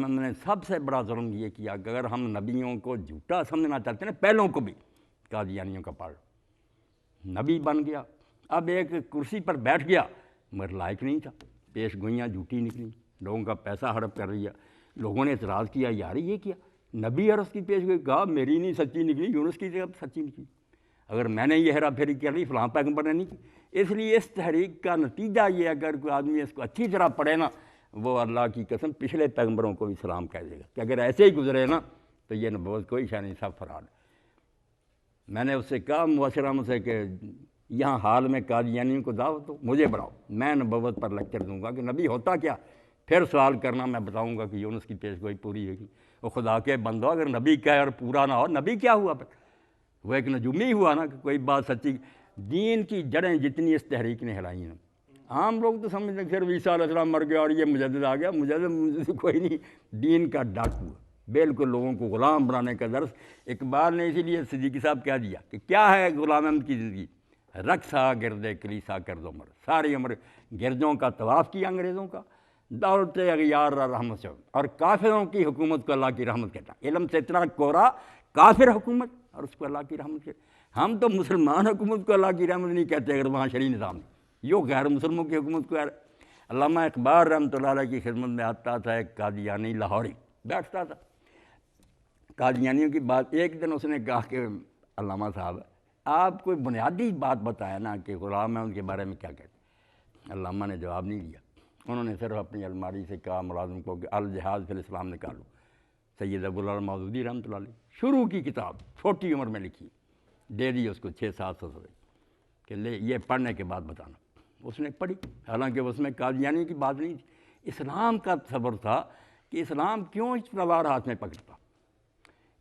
ہم نے سب سے بڑا ظلم یہ کیا کہ اگر ہم نبیوں کو جھوٹا سمجھنا چاہتے ہیں پہلوں کو بھی قادیانیوں کا پڑھ نبی بن گیا، اب ایک کرسی پر بیٹھ گیا مگر لائق نہیں تھا، پیش گوئیاں جھوٹی نکلی، لوگوں کا پیسہ ہڑپ کر رہی ہے۔ لوگوں نے اعتراض کیا یار یہ کیا، نبی اور اس کی پیش گوئی، کہا میری نہیں سچی نکلی، یونس کی جگہ سچی نکلی، اگر میں نے یہ ہیرا پھیری کر لی فلاں پیغمبر نے نہیں کی۔ اس لیے اس تحریک کا نتیجہ یہ اگر کوئی آدمی اس کو اچھی طرح پڑھے نا، وہ اللہ کی قسم پچھلے پیغمبروں کو بھی سلام کہہ دے گا کہ اگر ایسے ہی گزرے نا تو یہ نبوت کوئی شے نہیں، سب فراد۔ میں نے اس سے کہا مباشرہ سے کہ یہاں حال میں قادیانیوں کو دعوت دو، مجھے بڑھاؤ، میں نبوت پر لیکچر دوں گا کہ نبی ہوتا کیا، پھر سوال کرنا، میں بتاؤں گا کہ یونس کی پیش گوئی پوری ہوگی۔ وہ خدا کے بندو اگر نبی کہے اور پورا نہ ہو، نبی کیا ہوا پھر؟ وہ ایک نجومی ہوا نا کہ کوئی بات سچی۔ دین کی جڑیں جتنی اس تحریک نے ہلائی ہیں، عام لوگ تو سمجھتے ہیں صرف عیسیٰ علیہ السلام مر گیا اور یہ مجدد آ گیا، مجدد کوئی نہیں، دین کا ڈاکو، بالکل لوگوں کو غلام بنانے کا درس۔ اقبال نے اسی لیے صدیقی صاحب کہہ دیا کہ کیا ہے غلام احمد کی زندگی، رقصہ گرد کلیسا کرد عمر، ساری عمر گرجوں کا طواف کیا انگریزوں کا، دولت اغیار رحمت سے، اور کافروں کی حکومت کو اللہ کی رحمت کہتا، علم سے اتنا کورا کافر حکومت اور اس کو اللہ کی رحمت کہتا۔ ہم تو مسلمان حکومت کو اللہ کی رحمت نہیں کہتے اگر وہاں شرعی نظام نہیں، یہ غیر مسلموں کی حکومت کو۔ علامہ اقبال رحمۃ اللہ علیہ کی خدمت میں آتا تھا ایک قادیانی لاہوری، بیٹھتا تھا، قادیانیوں کی بات، ایک دن اس نے کہا کہ علامہ صاحب آپ کوئی بنیادی بات بتایا نا کہ غلام احمد کے بارے میں کیا کہتے ہیں۔ علامہ نے جواب نہیں دیا، انہوں نے صرف اپنی الماری سے کہا ملازم کو کہ الجہاد فی الاسلام نکالو، سید ابوالعلا مودودی رحمۃ اللہ علیہ شروع کی کتاب چھوٹی عمر میں لکھی، دے دی اس کو 600-700 روپے کہ لے یہ پڑھنے کے بعد بتانا۔ اس نے پڑھی، حالانکہ اس میں قادیانی کی بات نہیں تھی، اسلام کا تصور تھا کہ اسلام کیوں اس تلوار ہاتھ میں پکڑتا۔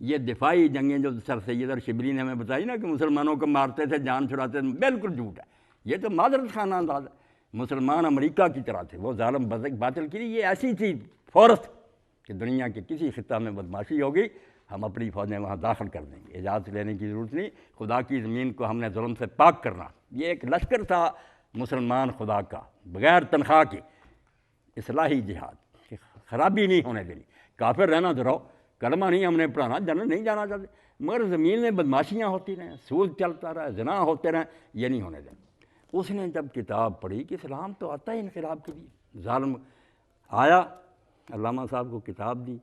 یہ دفاعی جنگیں جو سر سید اور شبلی نے ہمیں بتائی نا کہ مسلمانوں کو مارتے تھے، جان چھڑاتے تھے، بالکل جھوٹ ہے، یہ تو معذرت خانہ انداز ہے۔ مسلمان امریکہ کی طرح تھے، وہ ظالم باطل کی، یہ ایسی تھی فورت کہ دنیا کے کسی خطہ میں بدماشی ہوگی ہم اپنی فوجیں وہاں داخل کر دیں گے، اجازت لینے کی ضرورت نہیں، خدا کی زمین کو ہم نے ظلم سے پاک کرنا۔ یہ ایک لشکر تھا مسلمان خدا کا، بغیر تنخواہ کے اصلاحی جہاد، کہ خرابی نہیں ہونے دینی، کافر رہنا تو رہو، کلمہ نہیں ہم نے پڑھانا، جنت نہیں جانا چاہتے، مگر زمین میں بدماشیاں ہوتی رہیں، سود چلتا رہے، زنا ہوتے رہیں، یہ نہیں ہونے دینا۔ اس نے جب کتاب پڑھی کہ اسلام تو آتا ہے انقلاب کے لیے، ظالم آیا، علامہ صاحب کو کتاب دی،